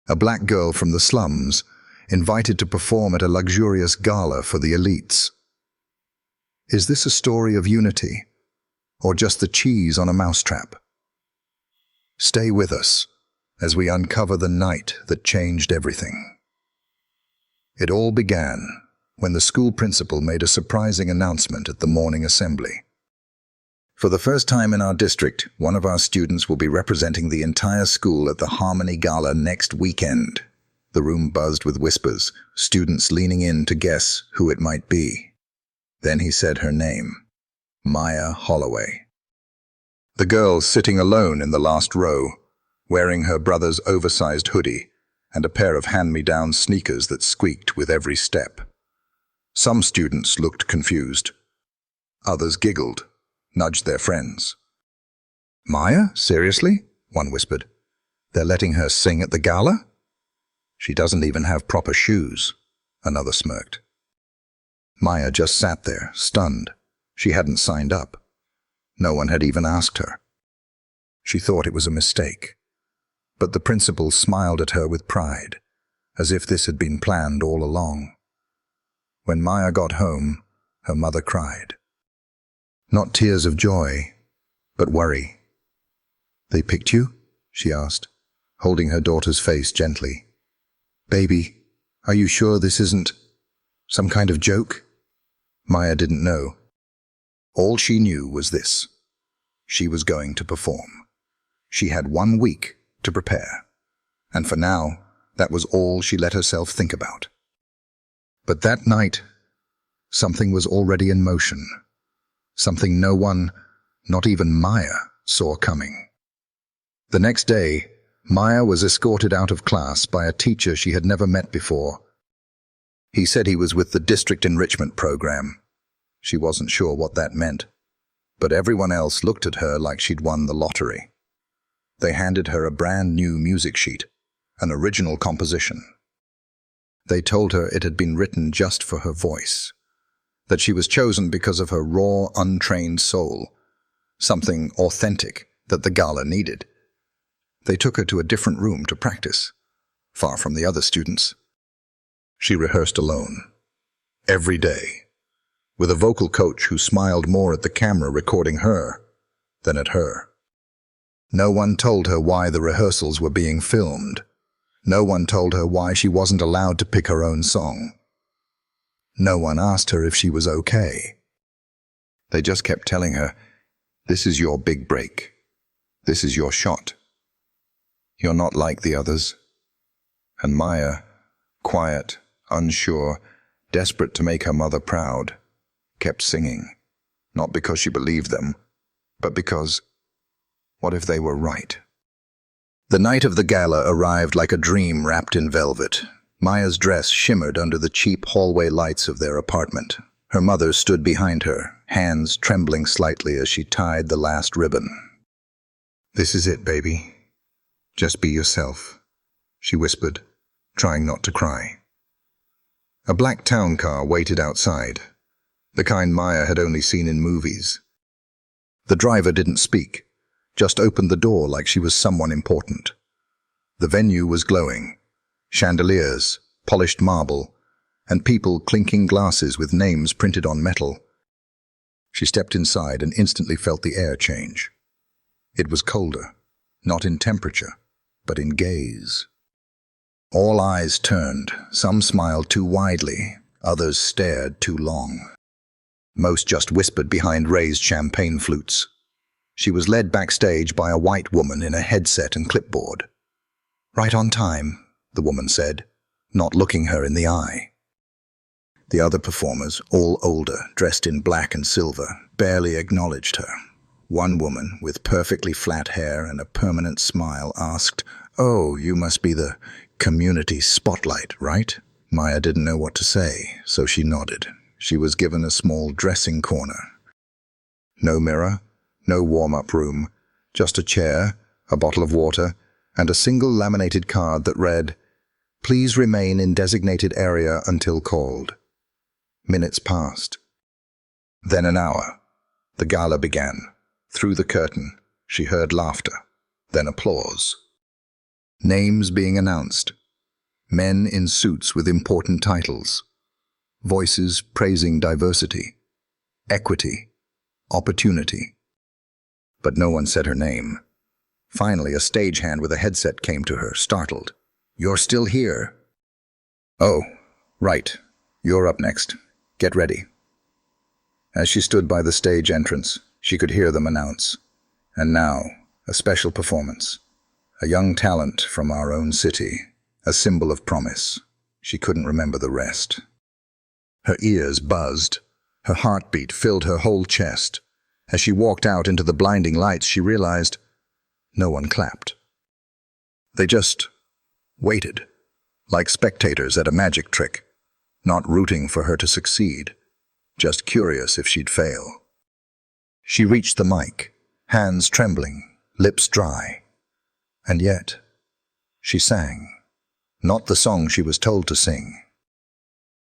a black girl from the slums, invited to perform at a luxurious gala for the elites. Is this a story of unity, or just the cheese on a mousetrap? Stay with us as we uncover the night that changed everything. It all began when the school principal made a surprising announcement at the morning assembly. For the first time in our district, one of our students will be representing the entire school at the Harmony Gala next weekend. The room buzzed with whispers, students leaning in to guess who it might be. Then he said her name, Maya Holloway. The girl sitting alone in the last row, wearing her brother's oversized hoodie and a pair of hand-me-down sneakers that squeaked with every step. Some students looked confused. Others giggled, nudged their friends. "Maya? Seriously?" one whispered. "They're letting her sing at the gala? She doesn't even have proper shoes," another smirked. Maya just sat there, stunned. She hadn't signed up. No one had even asked her. She thought it was a mistake. But the principal smiled at her with pride, as if this had been planned all along. When Maya got home, her mother cried. Not tears of joy, but worry. "They picked you?" she asked, holding her daughter's face gently. "Baby, are you sure this isn't some kind of joke?" Maya didn't know. All she knew was this. She was going to perform. She had 1 week to prepare, and for now, that was all she let herself think about. But that night, something was already in motion. Something no one, not even Maya, saw coming. The next day, Maya was escorted out of class by a teacher she had never met before. He said he was with the district enrichment program. She wasn't sure what that meant, but everyone else looked at her like she'd won the lottery. They handed her a brand new music sheet, an original composition. They told her it had been written just for her voice, that she was chosen because of her raw, untrained soul, something authentic that the gala needed. They took her to a different room to practice, far from the other students. She rehearsed alone, every day, with a vocal coach who smiled more at the camera recording her than at her. No one told her why the rehearsals were being filmed. No one told her why she wasn't allowed to pick her own song. No one asked her if she was okay. They just kept telling her, "This is your big break. This is your shot. You're not like the others." And Maya, quiet, unsure, desperate to make her mother proud, kept singing, not because she believed them, but because, what if they were right? The night of the gala arrived like a dream wrapped in velvet. Maya's dress shimmered under the cheap hallway lights of their apartment. Her mother stood behind her, hands trembling slightly as she tied the last ribbon. "This is it, baby. Just be yourself," she whispered, trying not to cry. A black town car waited outside, the kind Maya had only seen in movies. The driver didn't speak, just opened the door like she was someone important. The venue was glowing. Chandeliers, polished marble, and people clinking glasses with names printed on metal. She stepped inside and instantly felt the air change. It was colder, not in temperature, but in gaze. All eyes turned. Some smiled too widely, others stared too long. Most just whispered behind raised champagne flutes. She was led backstage by a white woman in a headset and clipboard. "Right on time," the woman said, not looking her in the eye. The other performers, all older, dressed in black and silver, barely acknowledged her. One woman, with perfectly flat hair and a permanent smile, asked, "Oh, you must be the community spotlight, right?" Maya didn't know what to say, so she nodded. She was given a small dressing corner. No mirror, no warm-up room, just a chair, a bottle of water, and a single laminated card that read, "Please remain in designated area until called." Minutes passed. Then an hour. The gala began. Through the curtain, she heard laughter, then applause. Names being announced. Men in suits with important titles. Voices praising diversity, equity, opportunity. But no one said her name. Finally, a stagehand with a headset came to her, startled. "You're still here?" "Oh, right. You're up next. Get ready." As she stood by the stage entrance, she could hear them announce, "And now, a special performance. A young talent from our own city, a symbol of promise." She couldn't remember the rest. Her ears buzzed. Her heartbeat filled her whole chest. As she walked out into the blinding lights, she realized no one clapped. They just waited, like spectators at a magic trick, not rooting for her to succeed, just curious if she'd fail. She reached the mic, hands trembling, lips dry. And yet, she sang. Not the song she was told to sing.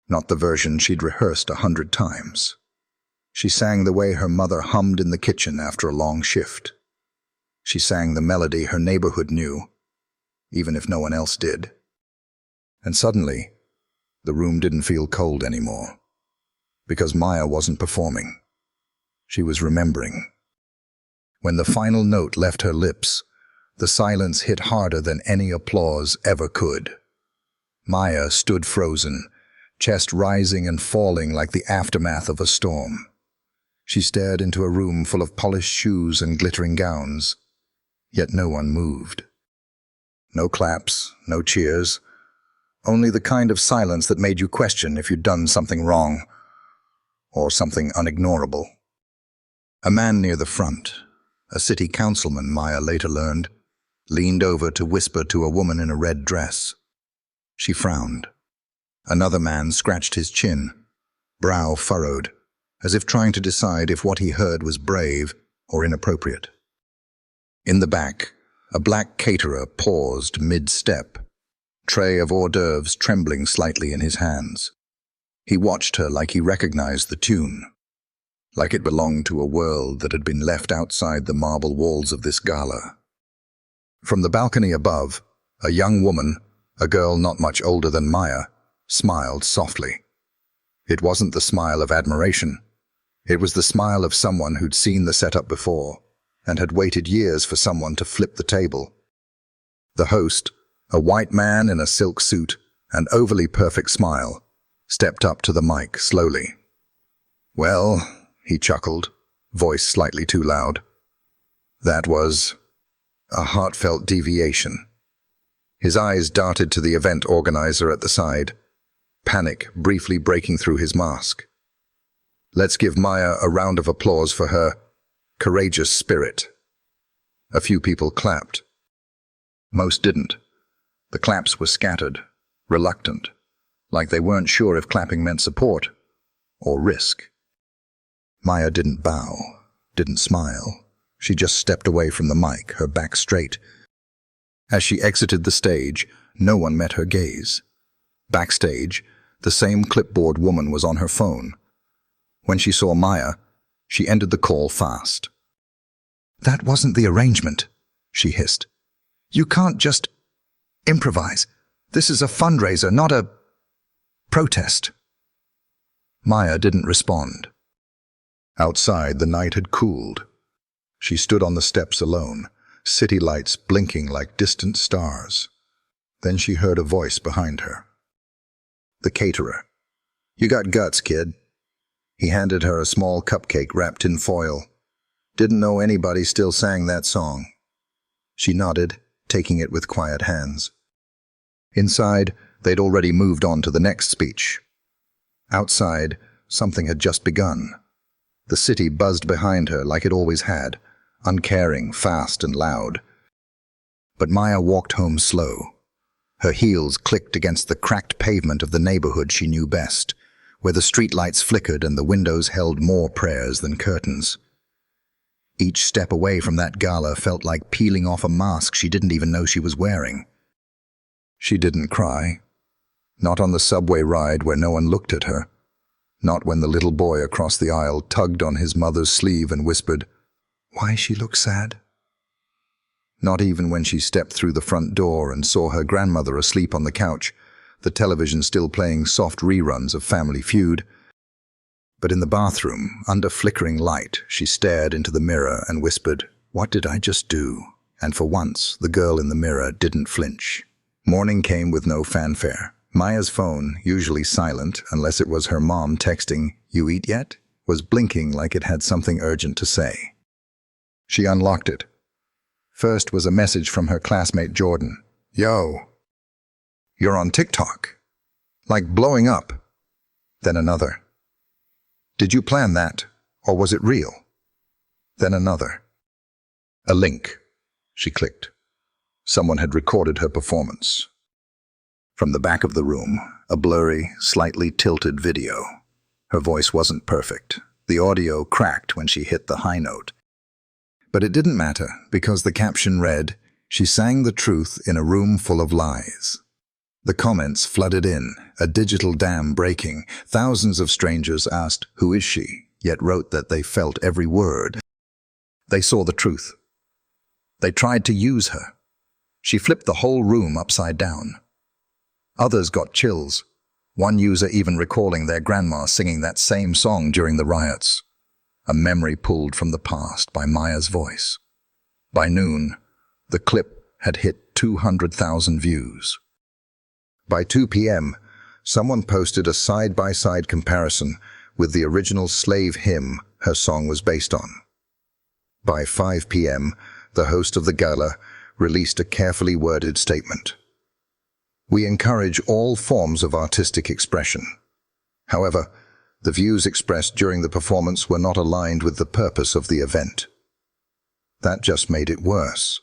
Not the version she'd rehearsed 100 times. She sang the way her mother hummed in the kitchen after a long shift. She sang the melody her neighborhood knew, even if no one else did. And suddenly, the room didn't feel cold anymore, because Maya wasn't performing. She was remembering. When the final note left her lips, the silence hit harder than any applause ever could. Maya stood frozen, chest rising and falling like the aftermath of a storm. She stared into a room full of polished shoes and glittering gowns, yet no one moved. No claps, no cheers, only the kind of silence that made you question if you'd done something wrong, or something unignorable. A man near the front, a city councilman Maya later learned, leaned over to whisper to a woman in a red dress. She frowned. Another man scratched his chin, brow furrowed, as if trying to decide if what he heard was brave or inappropriate. In the back, a black caterer paused mid-step, tray of hors d'oeuvres trembling slightly in his hands. He watched her like he recognized the tune, like it belonged to a world that had been left outside the marble walls of this gala. From the balcony above, a young woman, a girl not much older than Maya, smiled softly. It wasn't the smile of admiration. It was the smile of someone who'd seen the setup before and had waited years for someone to flip the table. The host, a white man in a silk suit and overly perfect smile, stepped up to the mic slowly. "Well," he chuckled, voice slightly too loud. That was a heartfelt deviation. His eyes darted to the event organizer at the side, panic briefly breaking through his mask. "Let's give Maya a round of applause for her courageous spirit." A few people clapped. Most didn't. The claps were scattered, reluctant, like they weren't sure if clapping meant support or risk. Maya didn't bow, didn't smile. She just stepped away from the mic, her back straight. As she exited the stage, no one met her gaze. Backstage, the same clipboard woman was on her phone. When she saw Maya, she ended the call fast. "That wasn't the arrangement," she hissed. "You can't just improvise. This is a fundraiser, not a protest." Maya didn't respond. Outside, the night had cooled. She stood on the steps alone, city lights blinking like distant stars. Then she heard a voice behind her. The caterer. "You got guts, kid." He handed her a small cupcake wrapped in foil. Didn't know anybody still sang that song. She nodded, taking it with quiet hands. Inside, they'd already moved on to the next speech. Outside, something had just begun. The city buzzed behind her like it always had, uncaring, fast and loud. But Maya walked home slow. Her heels clicked against the cracked pavement of the neighborhood she knew best, where the streetlights flickered and the windows held more prayers than curtains. Each step away from that gala felt like peeling off a mask she didn't even know she was wearing. She didn't cry. Not on the subway ride where no one looked at her. Not when the little boy across the aisle tugged on his mother's sleeve and whispered, "Why she look sad?" Not even when she stepped through the front door and saw her grandmother asleep on the couch, the television still playing soft reruns of Family Feud. But in the bathroom, under flickering light, she stared into the mirror and whispered, "What did I just do?" And for once, the girl in the mirror didn't flinch. Morning came with no fanfare. Maya's phone, usually silent unless it was her mom texting, "You eat yet?" was blinking like it had something urgent to say. She unlocked it. First was a message from her classmate Jordan. "Yo, you're on TikTok. Like blowing up." Then another. "Did you plan that, or was it real?" Then another. A link. She clicked. Someone had recorded her performance. From the back of the room, a blurry, slightly tilted video. Her voice wasn't perfect. The audio cracked when she hit the high note. But it didn't matter, because the caption read, "She sang the truth in a room full of lies." The comments flooded in, a digital dam breaking. Thousands of strangers asked, "Who is she?" yet wrote that they felt every word. They saw the truth. They tried to use her. She flipped the whole room upside down. Others got chills, one user even recalling their grandma singing that same song during the riots. A memory pulled from the past by Maya's voice. By noon, the clip had hit 200,000 views. By 2 p.m., someone posted a side-by-side comparison with the original slave hymn her song was based on. By 5 p.m., the host of the gala released a carefully worded statement. "We encourage all forms of artistic expression. However, the views expressed during the performance were not aligned with the purpose of the event." That just made it worse.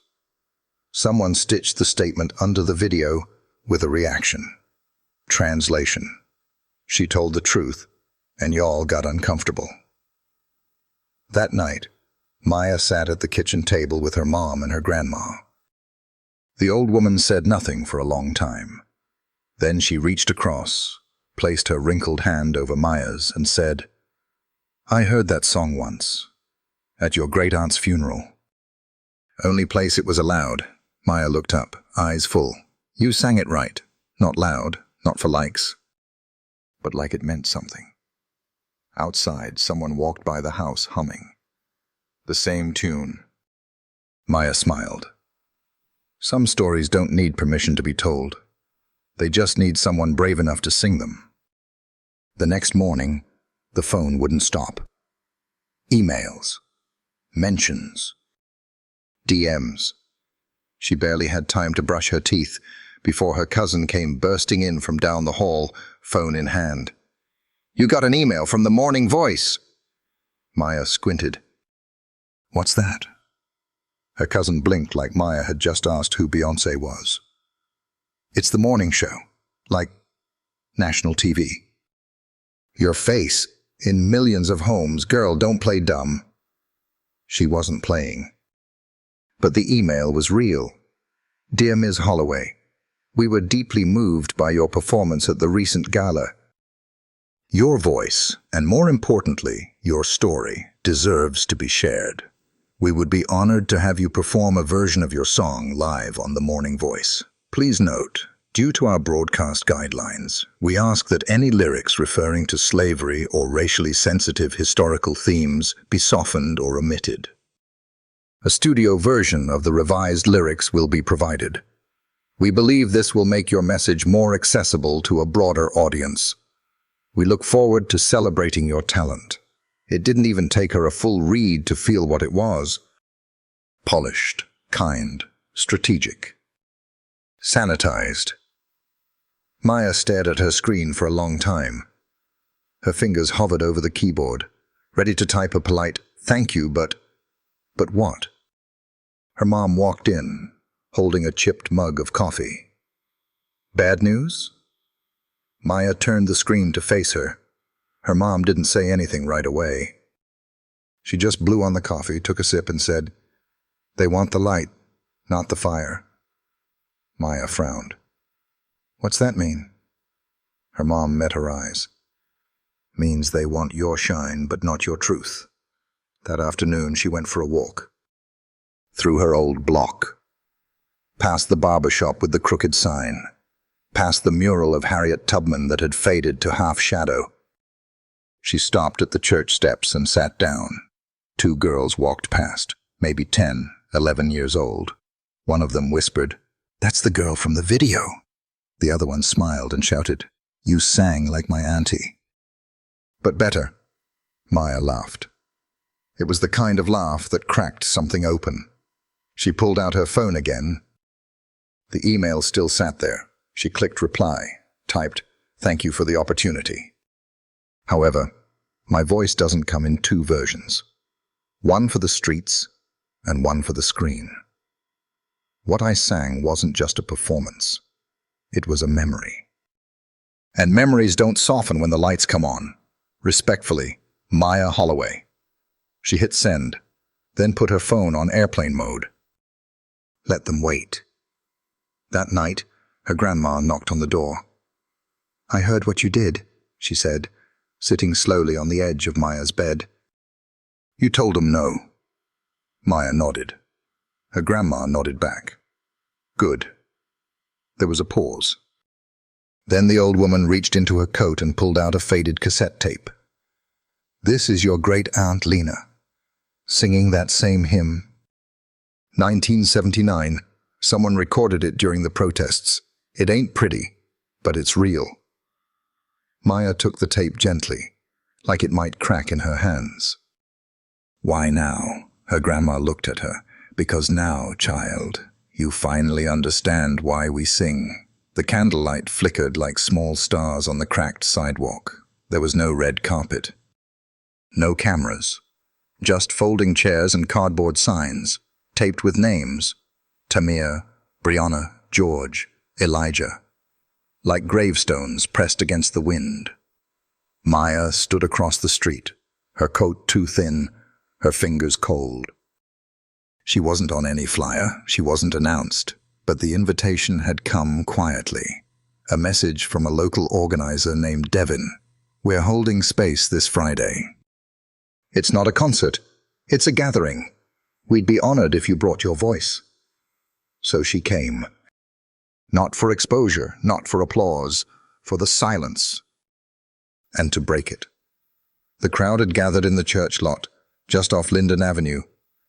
Someone stitched the statement under the video with a reaction. Translation. She told the truth, and y'all got uncomfortable. That night, Maya sat at the kitchen table with her mom and her grandma. The old woman said nothing for a long time. Then she reached across, placed her wrinkled hand over Maya's, and said, "I heard that song once, at your great-aunt's funeral." Only place it was allowed. Maya looked up, eyes full. "You sang it right. Not loud, not for likes, but like it meant something." Outside, someone walked by the house humming. The same tune. Maya smiled. Some stories don't need permission to be told. They just need someone brave enough to sing them. The next morning, the phone wouldn't stop. Emails, mentions, DMs. She barely had time to brush her teeth before her cousin came bursting in from down the hall, phone in hand. "You got an email from the Morning Voice." Maya squinted. "What's that?" Her cousin blinked like Maya had just asked who Beyoncé was. "It's the morning show, like national TV. Your face in millions of homes. Girl, don't play dumb." She wasn't playing. But the email was real. "Dear Ms. Holloway, we were deeply moved by your performance at the recent gala. Your voice, and more importantly, your story, deserves to be shared. We would be honored to have you perform a version of your song live on the Morning Voice. Please note, due to our broadcast guidelines, we ask that any lyrics referring to slavery or racially sensitive historical themes be softened or omitted. A studio version of the revised lyrics will be provided. We believe this will make your message more accessible to a broader audience. We look forward to celebrating your talent." It didn't even take her a full read to feel what it was. Polished, kind, strategic. Sanitized. Maya stared at her screen for a long time. Her fingers hovered over the keyboard, ready to type a polite, "Thank you, but..." But what? Her mom walked in, holding a chipped mug of coffee. "Bad news?" Maya turned the screen to face her. Her mom didn't say anything right away. She just blew on the coffee, took a sip, and said, "They want the light, not the fire." Maya frowned. "What's that mean?" Her mom met her eyes. "Means they want your shine, but not your truth." That afternoon, she went for a walk. Through her old block, Past the barber shop with the crooked sign. Past the mural of Harriet Tubman that had faded to half shadow. She stopped at the church steps and sat down. 2 girls walked past, maybe 10, 11 years old. One of them whispered, "That's the girl from the video." The other one smiled and shouted, "You sang like my auntie." "But better," Maya laughed. It was the kind of laugh that cracked something open. She pulled out her phone again. The email still sat there. She clicked reply, typed, "Thank you for the opportunity. However, my voice doesn't come in 2 versions. One for the streets and one for the screen. What I sang wasn't just a performance. It was a memory. And memories don't soften when the lights come on. Respectfully, Maya Holloway." She hit send, then put her phone on airplane mode. Let them wait. That night, her grandma knocked on the door. "I heard what you did," she said, sitting slowly on the edge of Maya's bed. "You told them no." Maya nodded. Her grandma nodded back. "Good." There was a pause. Then the old woman reached into her coat and pulled out a faded cassette tape. "This is your great-aunt Lena, singing that same hymn. 1979. Someone recorded it during the protests. It ain't pretty, but it's real." Maya took the tape gently, like it might crack in her hands. "Why now?" Her grandma looked at her. "Because now, child, you finally understand why we sing." The candlelight flickered like small stars on the cracked sidewalk. There was no red carpet. No cameras. Just folding chairs and cardboard signs, taped with names. Tamir, Brianna, George, Elijah. Like gravestones pressed against the wind. Maya stood across the street, her coat too thin, her fingers cold. She wasn't on any flyer, she wasn't announced, but the invitation had come quietly. A message from a local organizer named Devin. "We're holding space this Friday. It's not a concert, it's a gathering. We'd be honored if you brought your voice." So she came. Not for exposure, not for applause, for the silence. And to break it. The crowd had gathered in the church lot, just off Linden Avenue,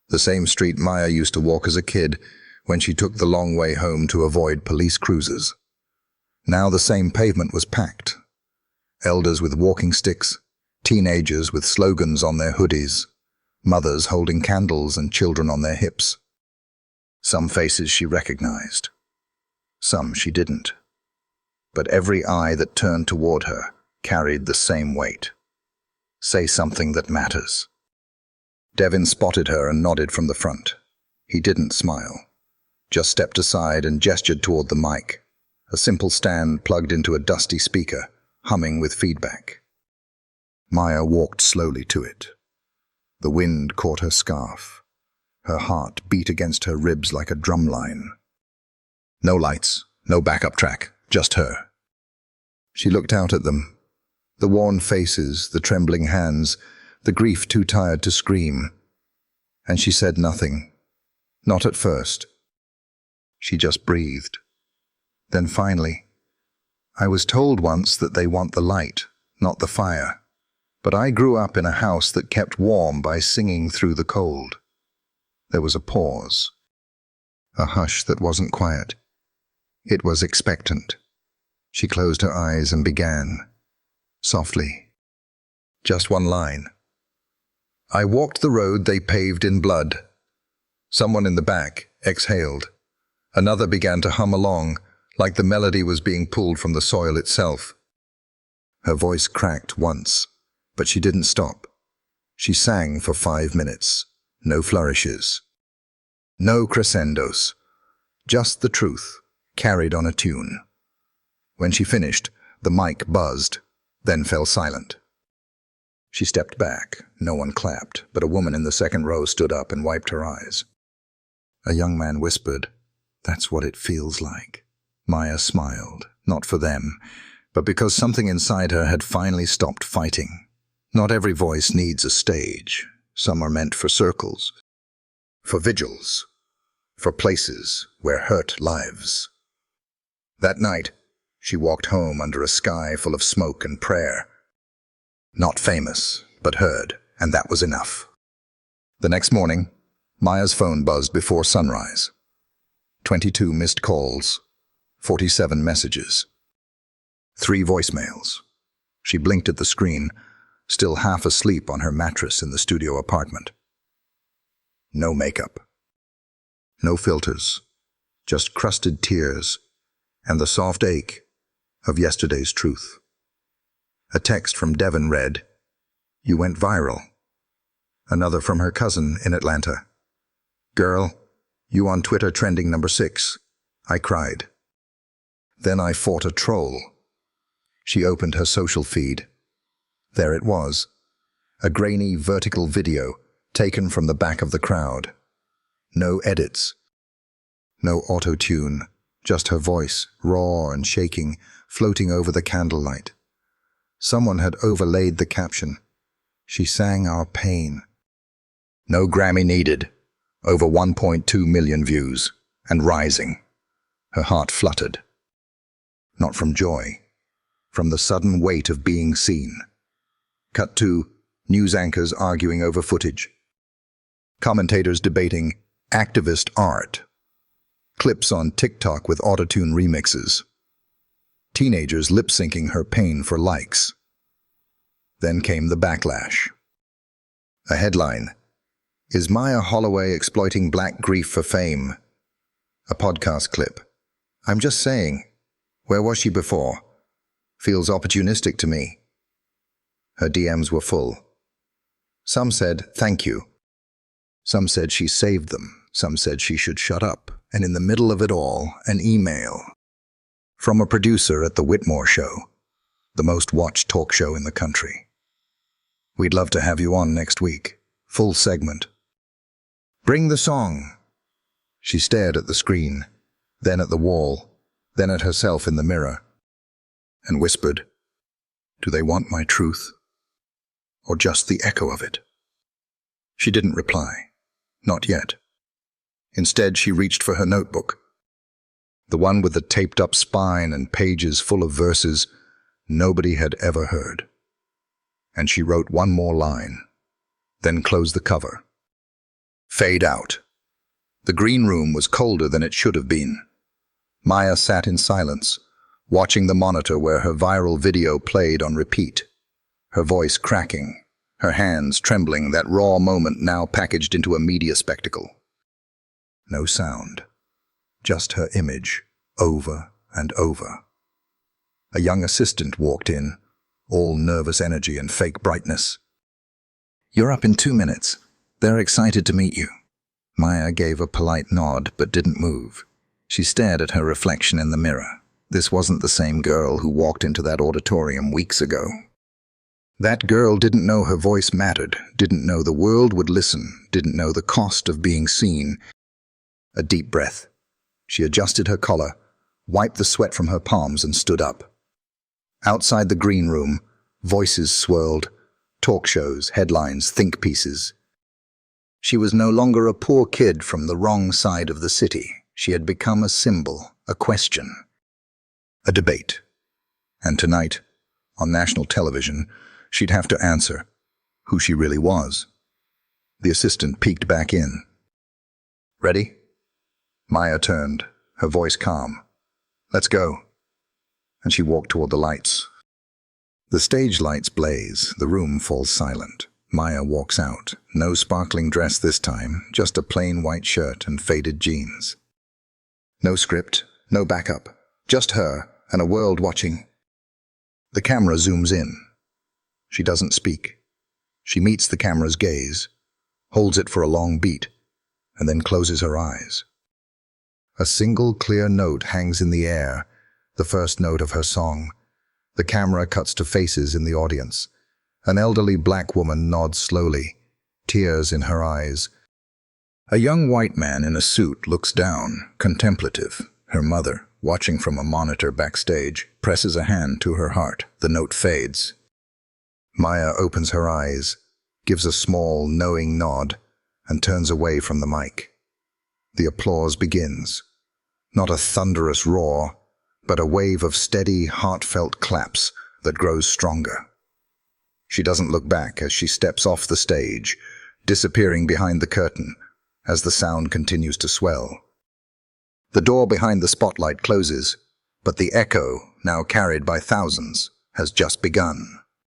the same street Maya used to walk as a kid when she took the long way home to avoid police cruisers. Now the same pavement was packed. Elders with walking sticks, teenagers with slogans on their hoodies, mothers holding candles and children on their hips. Some faces she recognized. Some she didn't. But every eye that turned toward her carried the same weight. Say something that matters. Devin spotted her and nodded from the front. He didn't smile. Just stepped aside and gestured toward the mic, a simple stand plugged into a dusty speaker, humming with feedback. Maya walked slowly to it. The wind caught her scarf. Her heart beat against her ribs like a drumline. No lights, no backup track, just her. She looked out at them. The worn faces, the trembling hands, the grief too tired to scream. And she said nothing. Not at first. She just breathed. Then finally, "I was told once that they want the light, not the fire. But I grew up in a house that kept warm by singing through the cold." There was a pause. A hush that wasn't quiet. It was expectant. She closed her eyes and began, softly. Just one line. "I walked the road they paved in blood." Someone in the back exhaled. Another began to hum along, like the melody was being pulled from the soil itself. Her voice cracked once, but she didn't stop. She sang for 5 minutes. No flourishes. No crescendos. Just the truth, carried on a tune. When she finished, the mic buzzed, then fell silent. She stepped back. No one clapped, but a woman in the second row stood up and wiped her eyes. A young man whispered, "That's what it feels like." Maya smiled, not for them, but because something inside her had finally stopped fighting. Not every voice needs a stage. Some are meant for circles, for vigils, for places where hurt lives. That night, she walked home under a sky full of smoke and prayer. Not famous, but heard, and that was enough. The next morning, Maya's phone buzzed before sunrise. 22 missed calls, 47 messages, 3 voicemails. She blinked at the screen, still half asleep on her mattress in the studio apartment. No makeup. No filters, just crusted tears and the soft ache of yesterday's truth. A text from Devon read, "You went viral." Another from her cousin in Atlanta. "Girl, you on Twitter trending number 6. I cried. Then I fought a troll." She opened her social feed. There it was, a grainy vertical video taken from the back of the crowd. No edits. No auto-tune, just her voice, raw and shaking, floating over the candlelight. Someone had overlaid the caption. She sang our pain. No Grammy needed. Over 1.2 million views, and rising. Her heart fluttered. Not from joy, from the sudden weight of being seen. Cut to news anchors arguing over footage. Commentators debating activist art. Clips on TikTok with autotune remixes. Teenagers lip-syncing her pain for likes. Then came the backlash. A headline: "Is Maya Holloway exploiting black grief for fame?" A podcast clip: "I'm just saying, where was she before? Feels opportunistic to me." Her DMs were full. Some said, "Thank you." Some said she saved them. Some said she should shut up. And in the middle of it all, an email. From a producer at The Whitmore Show, the most watched talk show in the country. "We'd love to have you on next week. Full segment. Bring the song." She stared at the screen, then at the wall, then at herself in the mirror, and whispered, "Do they want my truth? Or just the echo of it?" She didn't reply. Not yet. Instead, she reached for her notebook. The one with the taped-up spine and pages full of verses nobody had ever heard. And she wrote one more line, then closed the cover. Fade out. The green room was colder than it should have been. Maya sat in silence, watching the monitor where her viral video played on repeat, her voice cracking, her hands trembling, that raw moment now packaged into a media spectacle. No sound, just her image, over and over. A young assistant walked in, all nervous energy and fake brightness. "You're up in 2 minutes. They're excited to meet you." Maya gave a polite nod but didn't move. She stared at her reflection in the mirror. This wasn't the same girl who walked into that auditorium weeks ago. That girl didn't know her voice mattered, didn't know the world would listen, didn't know the cost of being seen. A deep breath. She adjusted her collar, wiped the sweat from her palms, and stood up. Outside the green room, voices swirled, talk shows, headlines, think pieces. She was no longer a poor kid from the wrong side of the city. She had become a symbol, a question, a debate. And tonight, on national television, she'd have to answer who she really was. The assistant peeked back in. "Ready?" Maya turned, her voice calm. "Let's go." And she walked toward the lights. The stage lights blaze, the room falls silent. Maya walks out, no sparkling dress this time, just a plain white shirt and faded jeans. No script, no backup, just her and a world watching. The camera zooms in. She doesn't speak. She meets the camera's gaze, holds it for a long beat, and then closes her eyes. A single clear note hangs in the air, the first note of her song. The camera cuts to faces in the audience. An elderly black woman nods slowly, tears in her eyes. A young white man in a suit looks down, contemplative. Her mother, watching from a monitor backstage, presses a hand to her heart. The note fades. Maya opens her eyes, gives a small, knowing nod, and turns away from the mic. The applause begins. Not a thunderous roar, but a wave of steady, heartfelt claps that grows stronger. She doesn't look back as she steps off the stage, disappearing behind the curtain as the sound continues to swell. The door behind the spotlight closes, but the echo, now carried by thousands, has just begun.